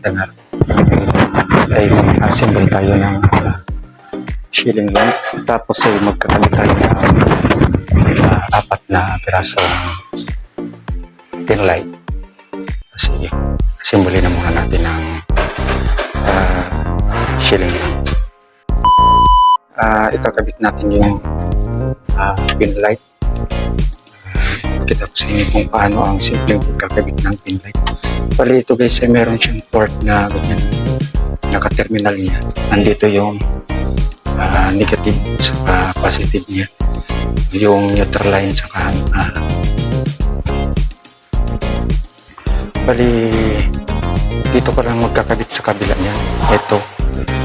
gagamitan na ay assemble tayo ng shielding lamp. Tapos ay magkakalit tayo ng apat na pirasong pin light. Kasi assemble na muna natin ng shielding lamp. Ikakabit natin yung pin light. Kita ko sa inyo kung paano ang simpleng pagkakabit ng pin light. Bali ito guys ay meron siyang port na ganyan, naka-terminal niya. Nandito yung negative sa positive niya, yung neutral line saka bali dito ka lang magkakabit sa kabila niya. Ito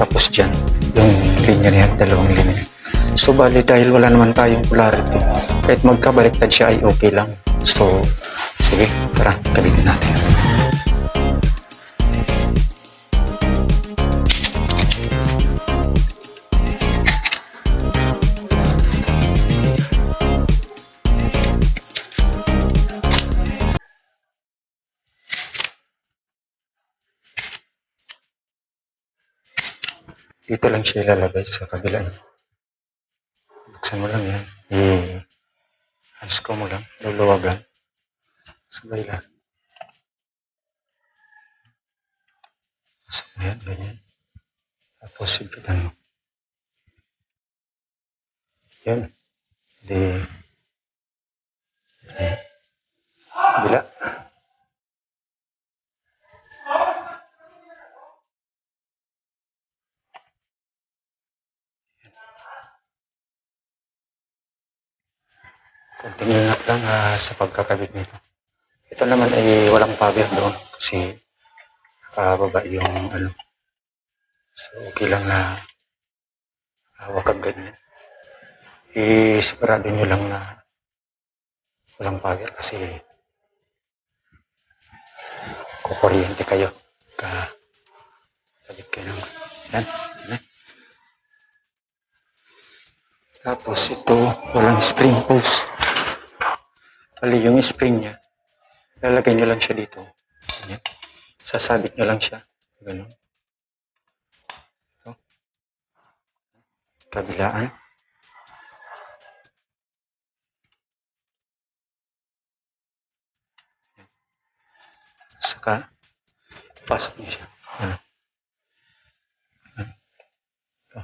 tapos dyan yung linya niya, dalawang linya. So bali dahil wala naman tayong polarity, kahit magkabaliktad siya ay okay lang. So sige, tara kabitin natin. Dito lang siya ilalagay sa kabila. Buksan mo lang yan. Hasko mo lang. Luluwagan. Sabay lang. Pasok mo yan. Ganyan. Tapos sipitan mo. Yan. Di. Kabila. Konting ingat lang sa pagkakabit nito. Ito naman ay walang power doon kasi nakababa yung ano. So okay lang na hawak ang ganyan. Sigurado nyo lang na walang power kasi kukuryente kayo. Kabit kayo ng yan. Yan. Tapos ito walang spring post. Bali yung spring niya, lalagay nyo lang siya dito. Ganyan. Sasabit nyo lang siya. Ganun. Ito. Kabilaan. Saka, pasok nyo siya. Ano? Ito.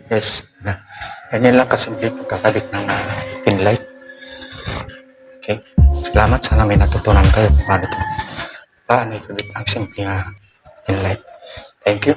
Yes. Ganyan lang kasimple pagkakabit ng pin light. Okay. Salamat. Sana may natutunan kayo kung paano ikabit ang simple na pin light. Thank you.